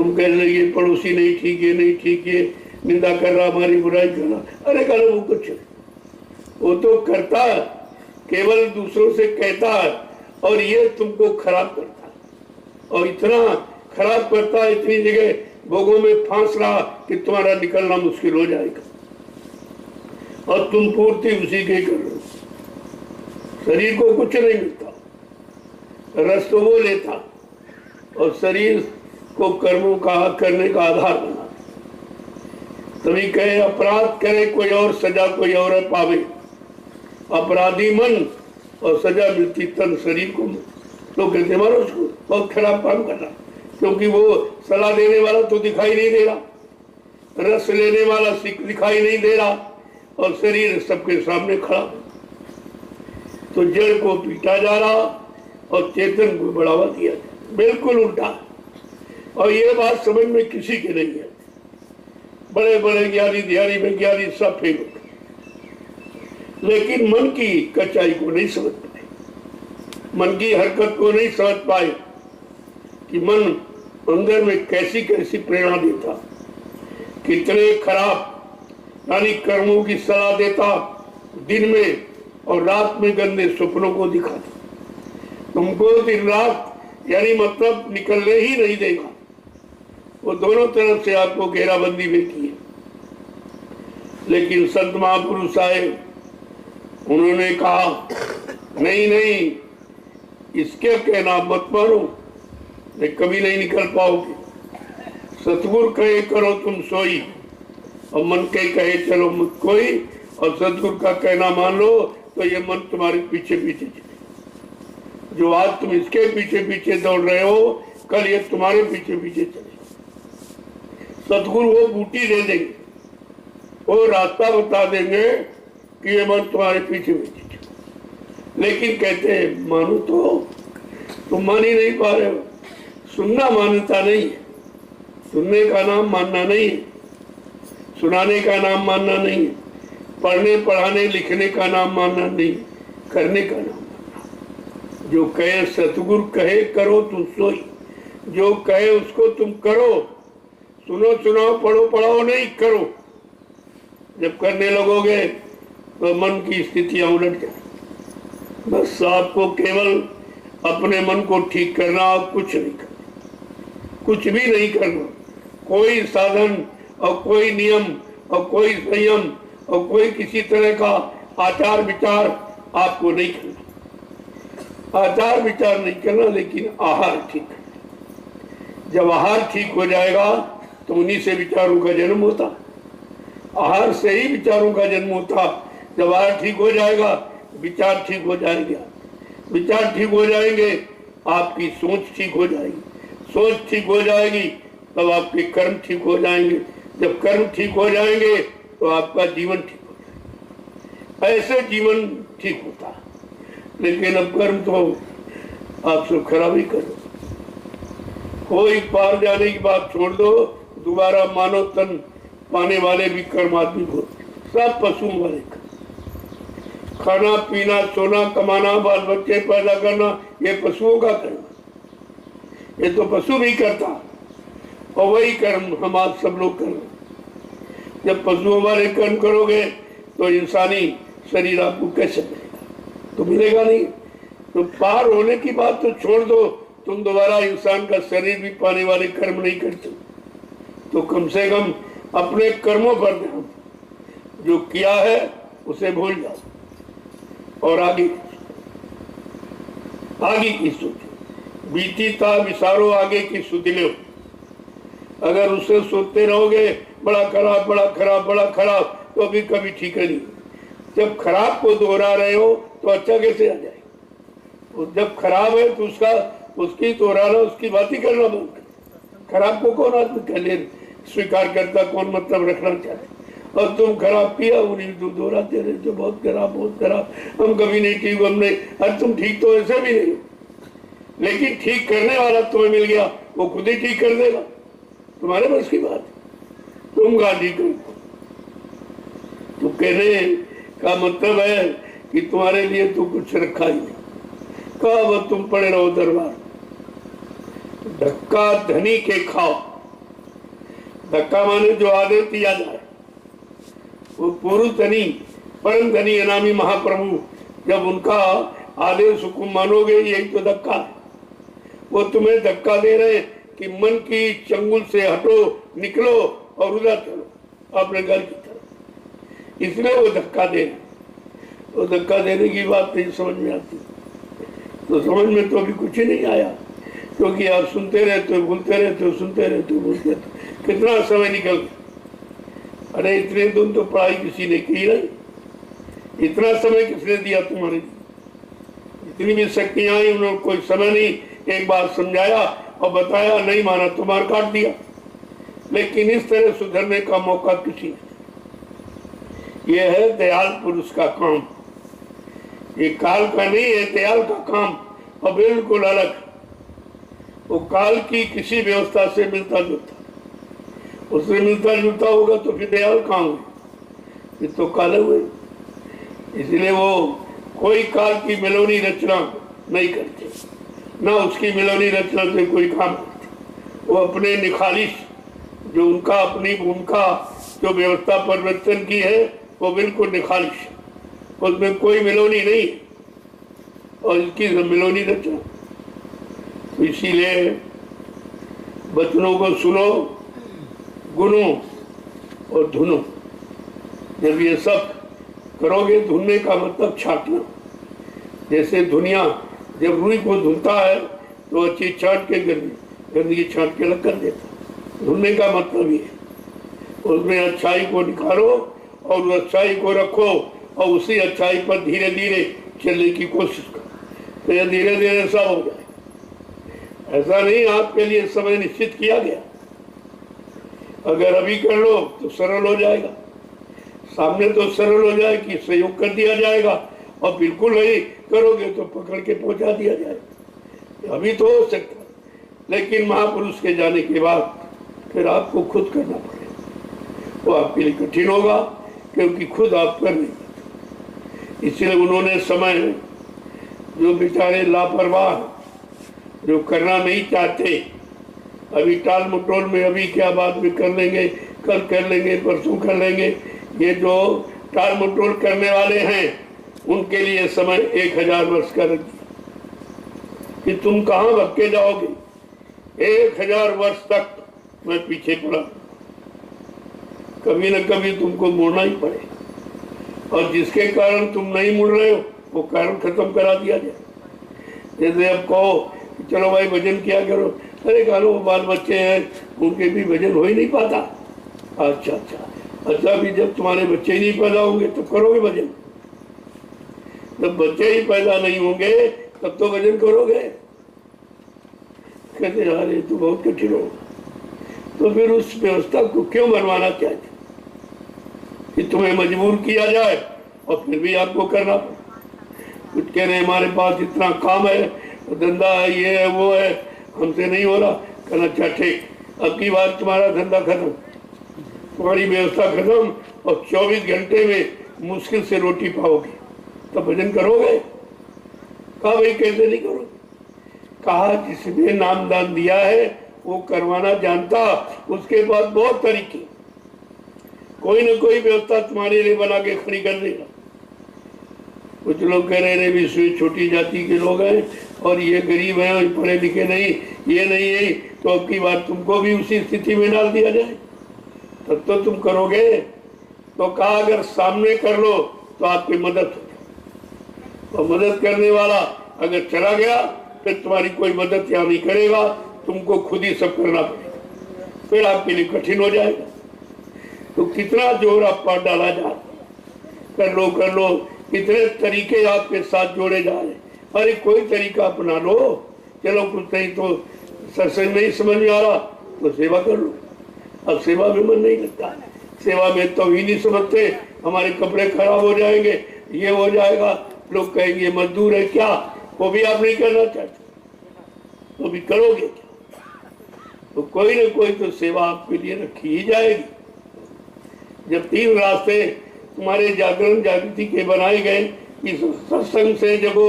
तुम कहने लगे पड़ोसी नहीं ठीक है, नहीं ठीक है, निंदा कर रहा, हमारी बुराई कर रहा। अरे करो वो कुछ, वो तो करता केवल दूसरों से कहता है, और ये तुमको खराब करता, और इतना खराब करता है, इतनी जगह भोगों में फांस रहा कि तुम्हारा निकलना मुश्किल हो जाएगा, और तुम पूर्ति उसी के कर रहे हो। शरीर को कुछ नहीं मिलता, रस तो वो लेता, और शरीर को कर्मों का करने का आधार बना। तभी कहे अपराध करे कोई और, सजा कोई और पावे। अपराधी मन और सजा मिलती तन शरीर को। लोग कहते मारो उसको, बहुत खराब काम कर रहा, क्योंकि वो सलाह देने वाला तो दिखाई नहीं दे रहा, रस लेने वाला दिखाई नहीं दे रहा, और शरीर सबके सामने खड़ा। तो जड़ को पीटा जा रहा और चेतन को बढ़ावा दिया जाए, बिल्कुल उल्टा। और ये बात समझ में किसी की नहीं है। बड़े बड़े ज्ञानी ध्यानी वैज्ञानिक सब फेल होते, लेकिन मन की कच्चाई को नहीं समझ पाए, मन की हरकत को नहीं समझ पाए कि मन अंदर में कैसी कैसी प्रेरणा देता, कितने खराब यानी कर्मों की सलाह देता, दिन में और रात में गंदे सपनों को दिखाता। तुमको दिन रात यानी मतलब निकलने ही नहीं देगा, वो दोनों तरफ से आपको घेराबंदी में की है। लेकिन संत महापुरुष आए, उन्होंने कहा नहीं नहीं, इसके कहना मत मानो, नहीं कभी नहीं निकल पाओगे। सतगुरु कहे करो तुम सोई, और मन के कहे चलो मत कोई, और सतगुरु का कहना मान लो तो ये मन तुम्हारे पीछे पीछे चले। जो आज तुम इसके पीछे पीछे दौड़ रहे हो, कल ये तुम्हारे पीछे पीछे चले। सतगुरु वो बूटी दे देंगे, वो रास्ता बता देंगे कि ये मन तुम्हारे पीछे पीछे चले। लेकिन कहते हैं मानो तो तुम मान ही नहीं पा रहे हो। सुनना मान्यता नहीं है, सुनने का नाम मानना नहीं है, सुनाने का नाम मानना नहीं है, पढ़ने पढ़ाने लिखने का नाम मानना नहीं, करने का नाम मानना। जो कहे सतगुरु कहे करो तुम सोई, जो कहे उसको तुम करो। सुनो सुनाओ पढ़ो पढ़ाओ नहीं, करो। जब करने लगोगे तो मन की स्थितियां उलट जाए। बस आपको केवल अपने मन को ठीक करना, और कुछ नहीं करना, कुछ भी नहीं करना। कोई साधन और कोई नियम और कोई संयम और कोई किसी तरह का आचार विचार आपको नहीं करना। आचार विचार नहीं करना, लेकिन आहार ठीक करना। जब आहार ठीक हो जाएगा तो उन्हीं से विचारों का जन्म होता, आहार से ही विचारों का जन्म होता। जब आहार ठीक हो जाएगा विचार ठीक हो जाएंगे, विचार ठीक हो जाएंगे आपकी सोच ठीक हो जाएगी, सोच ठीक हो जाएगी तब आपके कर्म ठीक हो जाएंगे, जब कर्म ठीक हो जाएंगे तो आपका जीवन ठीक हो जाएगा। ऐसे जीवन ठीक होता है। लेकिन अब कर्म तो आप सब खराब ही करो। कोई पार जाने की बात छोड़ दो, दोबारा मानव तन पाने वाले भी कर्म आदमी होते, सब पशुओं वाले। खाना पीना सोना कमाना बाल बच्चे पैदा करना ये पशुओं का कर्म, ये तो पशु भी करता, और वही कर्म हम आज सब लोग कर रहे हैं। जब पशुओं वाले कर्म करोगे तो इंसानी शरीर आपको कैसे मिलेगा? तो मिलेगा नहीं। तो पार होने की बात तो छोड़ दो, तुम दोबारा इंसान का शरीर भी पाने वाले कर्म नहीं करते, तो कम से कम अपने कर्मों पर ध्यान, जो किया है उसे भूल जाओ और आगे की सोचो। बीती ता विसारो आगे की सुध लो। अगर उससे सोचते रहोगे बड़ा खराब बड़ा खराब बड़ा खराब, तो अभी कभी ठीक नहीं। जब खराब को दोहरा रहे हो तो अच्छा कैसे आ जाए? और जब खराब है तो उसकी दोहराना, उसकी बात ही करना बंद कर। खराब को कौन आदमी पहले स्वीकार करता, कौन मतलब रखना चाहे? और तुम खराब पिया उन्हीं तो दोहराते रहे, जो बहुत खराब, हम कभी नहीं ठीक, हमने। अरे तुम ठीक तो ऐसे भी नहीं, लेकिन ठीक करने वाला तुम्हें मिल गया, वो खुद ही ठीक कर देगा। तुम्हारे बस की बात, तुम गाली करो। तो कहने का मतलब है कि तुम्हारे लिए तो कुछ रखा ही नहीं। कब तुम पड़े रहो दरबार, धक्का धनी के खाओ, धक्का माने जो आदेश दिया जाए। वो पुरुष धनी परम धनी अनामी महाप्रभु, जब उनका आदेश हुकुम मानोगे, यही तो धक्का है। वो तुम्हें धक्का दे रहे कि मन की चंगुल से हटो, निकलो और उधर चलो अपने घर की तरफ, इसलिए वो धक्का दे रहे। तो धक्का देने की बात नहीं समझ में आती, तो समझ में तो अभी कुछ ही नहीं आया, क्योंकि आप सुनते रहते हो, भूलते रहते हो, सुनते रहते हो, भूलते रहते हो। कितना समय निकल गया। अरे इतने दिन तो पढ़ाई किसी ने की नहीं, इतना समय किसने दिया तुम्हारे लिए? इतनी भी शक्तियां आई, उन्होंने कोई समय नहीं, एक बार समझाया और बताया, नहीं माना तो मार काट दिया। लेकिन इस तरह सुधरने का मौका किसी ने। यह है दयाल पुरुष का काम, ये काल का नहीं है, दयाल का काम। और बिल्कुल अलग, वो काल की किसी व्यवस्था से मिलता जुलता, उससे मिलता जुलता होगा तो फिर दयाल कहाँ हुए? ये तो काले हुए। इसलिए वो कोई काल की मिलोनी रचना नहीं करते, ना उसकी मिलोनी रचना से कोई काम करते। वो अपने निखालिश, जो उनका अपनी भूमिका जो व्यवस्था परिवर्तन की है, वो बिल्कुल निखालिश, उसमें कोई मिलोनी नहीं। और इसकी मिलोनी रचना, तो इसीलिए वचनों को सुनो, गुनो और धुनो। जब ये सब करोगे, धुनने का मतलब छाटना। जैसे धुनिया जब रुई को धुलता है तो अच्छी छाट के गंदगी छाट के अलग कर देता। धुलने का मतलब ये, उसमें अच्छाई को निकालो और उस अच्छाई को रखो और उसी अच्छाई पर धीरे धीरे चलने की कोशिश करो, तो यह धीरे धीरे सब हो जाए। ऐसा नहीं आपके लिए समय निश्चित किया गया, अगर अभी कर लो तो सरल हो जाएगा, सामने तो सरल हो जाए कि सहयोग कर दिया जाएगा, और बिल्कुल नहीं करोगे तो पकड़ के पहुंचा दिया जाएगा। अभी तो हो सकता, लेकिन महापुरुष के जाने के बाद फिर आपको खुद करना पड़ेगा। वो आपके लिए कठिन होगा, क्योंकि खुद आप कर नहीं पाते। इसलिए उन्होंने समय, जो बेचारे लापरवाह, जो करना नहीं चाहते, अभी टाल मटोल में, अभी क्या बाद में कर लेंगे, कल कर लेंगे, परसों कर लेंगे, ये जो टाल मटोल करने वाले हैं, उनके लिए समय 1000 वर्ष का रख दिया कि तुम कहाँ भटके जाओगे। 1000 वर्ष तक मैं पीछे पड़ा, कभी न कभी तुमको मुड़ना ही पड़ेगा, और जिसके कारण तुम नहीं मुड़ रहे हो वो कारण खत्म करा दिया जाए। जैसे अब कहो चलो भाई भजन किया करो, अरे कहो बाल बच्चे हैं, उनके भी भजन हो ही नहीं पाता। अच्छा भी जब तुम्हारे बच्चे ही नहीं पैदा होंगे तो करोगे भजन? जब बच्चे ही पैदा नहीं होंगे तब तो भजन करोगे? कहते यार ये तो बहुत कठिन होगा। तो फिर उस व्यवस्था को क्यों बनवाना चाहते कि तुम्हें मजबूर किया जाए और फिर भी आपको करना पड़े? कुछ कह रहे हमारे पास इतना काम है, धंधा है, ये है, वो है, हमसे नहीं हो रहा। कहना अच्छा ठीक, अब की बार तुम्हारा धंधा खत्म, तुम्हारी व्यवस्था खत्म, और 24 घंटे में मुश्किल से रोटी पाओगे, तो भजन करोगे? कहा भाई कैसे नहीं करोगे? कहा जिसने नाम दान दिया है वो करवाना जानता, उसके बाद बहुत तरीके, कोई न कोई व्यवस्था तुम्हारे लिए बना के खड़ी कर देगा। कुछ लोग कह रहे भी छोटी जाति के लोग हैं और ये गरीब हैं, पढ़े लिखे नहीं, ये नहीं है, तो अब की बार तुमको भी उसी स्थिति में डाल दिया जाए, तब तो तुम करोगे? तो कहा अगर सामने कर लो तो आपकी मदद हो, और मदद करने वाला अगर चला गया फिर तुम्हारी कोई मदद यहाँ नहीं करेगा, तुमको खुद ही सब करना पड़ेगा, फिर आपके लिए कठिन हो जाएगा। तो कितना जोर आप पर डाला जा, कर लो, कितने तरीके आपके साथ जोड़े जा रहे। अरे कोई तरीका अपना लो, चलो कुछ नहीं तो सत्संग नहीं समझ में आ रहा तो सेवा कर लो। अब सेवा में मन नहीं लगता, सेवा में तो ही नहीं समझते, हमारे कपड़े खराब हो जाएंगे, ये हो जाएगा, लोग कहेंगे मजदूर है क्या, वो भी आप नहीं करना चाहते, तो भी करोगे क्या? तो कोई ना कोई तो सेवा आपके लिए रखी ही जाएगी। जब 3 रास्ते तुम्हारे जागरण जागृति के बनाए गए कि सत्संग से जगो,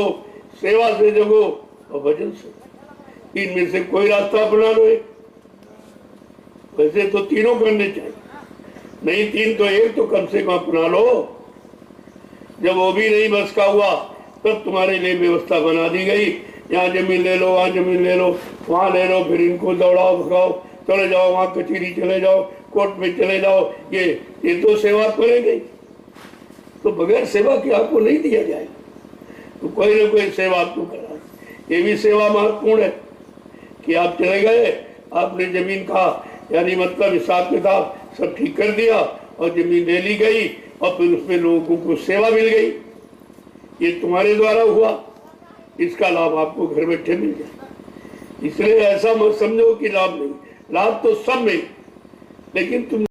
सेवा से जगो और भजन से, इनमें से कोई रास्ता अपना लो। वैसे तो तीनों करने चाहिए, नहीं तीन तो एक तो कम से कम अपना लो। जब वो भी नहीं बस का हुआ तब तुम्हारे लिए व्यवस्था बना दी गई, यहाँ जमीन ले लो, वहाँ जमीन ले लो, वहाँ ले लो, फिर इनको दौड़ाओ भगाओ, चले जाओ वहाँ कचहरी चले जाओ, कोर्ट में चले जाओ। ये तो सेवा करेंगे, तो बगैर सेवा के आपको नहीं दिया जाएगा, तो कोई ना कोई सेवा आपको करा। ये भी सेवा महत्वपूर्ण है कि आप चले गए, आपने जमीन का यानी मतलब हिसाब किताब सब ठीक कर दिया और जमीन ले ली गई और फिर उसमें लोगों को सेवा मिल गई। ये तुम्हारे द्वारा हुआ, इसका लाभ आपको घर बैठे मिल जाए। इसलिए ऐसा मत समझो कि लाभ नहीं, लाभ तो सब में, लेकिन तुम